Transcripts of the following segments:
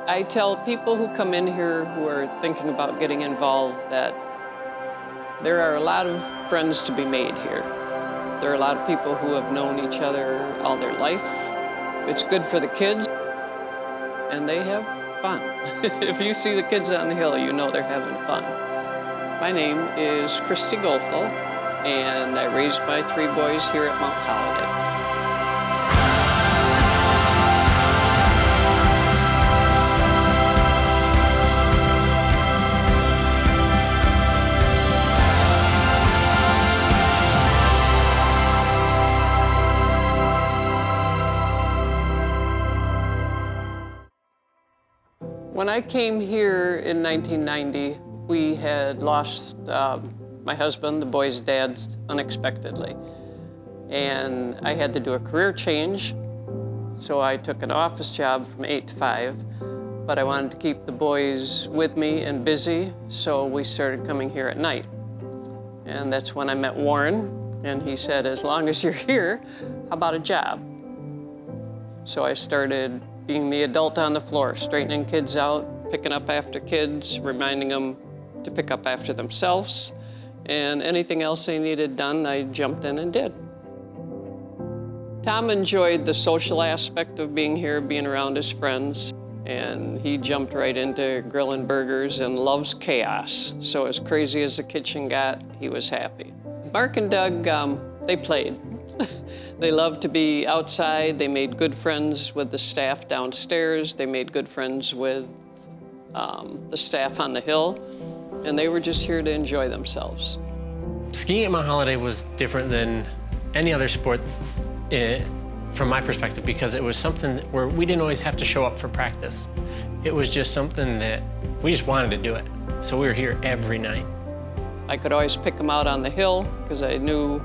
I tell people who come in here who are thinking about getting involved that there are a lot of friends to be made here. There are a lot of people who have known each other all their life. It's good for the kids, and they have fun. If you see the kids on the hill, you know they're having fun. My name is Christy Goethel, and I raised my 3 boys here at Mount Holliday. When I came here in 1990, we had lost my husband, the boys' dad, unexpectedly. And I had to do a career change, so I took an office job from 8 to 5, but I wanted to keep the boys with me and busy, so we started coming here at night. And that's when I met Warren, and he said, as long as you're here, how about a job? So I started being the adult on the floor, straightening kids out, picking up after kids, reminding them to pick up after themselves, and anything else they needed done, I jumped in and did. Tom enjoyed the social aspect of being here, being around his friends, and he jumped right into grilling burgers and loves chaos. So as crazy as the kitchen got, he was happy. Mark and Doug, they played. They loved to be outside. They made good friends with the staff downstairs. They made good friends with the staff on the hill, and they were just here to enjoy themselves. Skiing at Mount Holliday was different than any other sport from my perspective, because it was something where we didn't always have to show up for practice. It was just something that we just wanted to do it. So we were here every night. I could always pick them out on the hill because I knew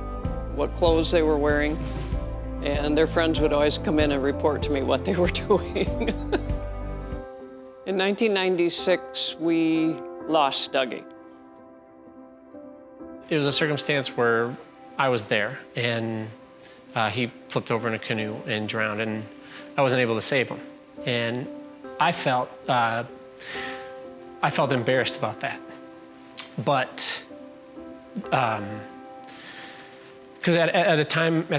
what clothes they were wearing, and their friends would always come in and report to me what they were doing. In 1996, we lost Dougie. It was a circumstance where I was there, and he flipped over in a canoe and drowned, and I wasn't able to save him. And I felt embarrassed about that. But because at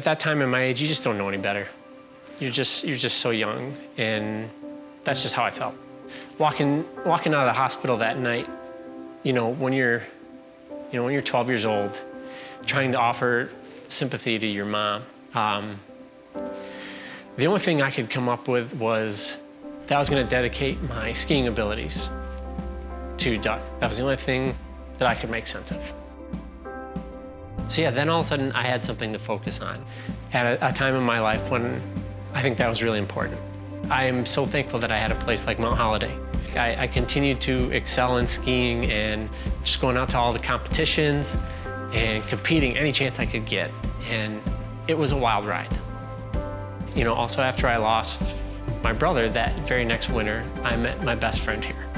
that time in my age, you just don't know any better. You're just so young, and that's just how I felt. Walking out of the hospital that night, when you're 12 years old, trying to offer sympathy to your mom, the only thing I could come up with was that I was going to dedicate my skiing abilities to Doug. That was the only thing that I could make sense of. So yeah, then all of a sudden I had something to focus on at a time in my life when I think that was really important. I am so thankful that I had a place like Mount Holliday. I continued to excel in skiing and just going out to all the competitions and competing any chance I could get. And it was a wild ride. Also after I lost my brother, that very next winter, I met my best friend here.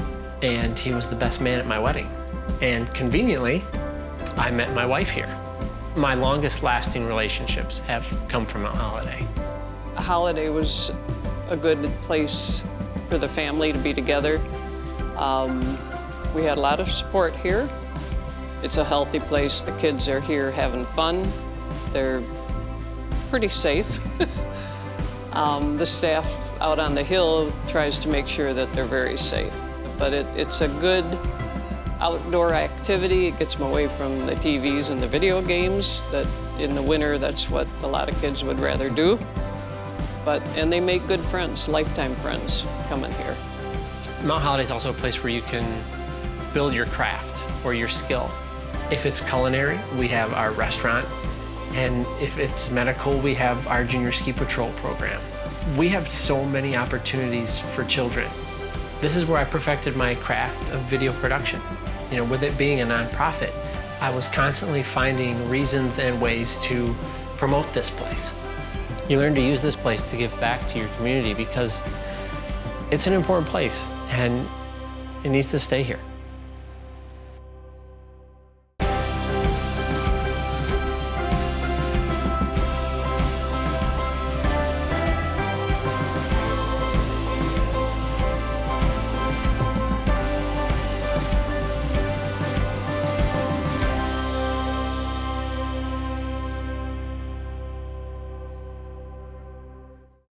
And he was the best man at my wedding. And conveniently, I met my wife here. My longest lasting relationships have come from Mount Holliday. Holliday was a good place for the family to be together. We had a lot of support here. It's a healthy place. The kids are here having fun. They're pretty safe. The staff out on the hill tries to make sure that they're very safe. But it's a good outdoor activity. It gets them away from the TVs and the video games that in the winter, that's what a lot of kids would rather do. And they make good friends, lifetime friends coming here. Mount Holliday is also a place where you can build your craft or your skill. If it's culinary, we have our restaurant. And if it's medical, we have our Junior Ski Patrol program. We have so many opportunities for children. This is where I perfected my craft of video production. With it being a nonprofit, I was constantly finding reasons and ways to promote this place. You learn to use this place to give back to your community because it's an important place and it needs to stay here.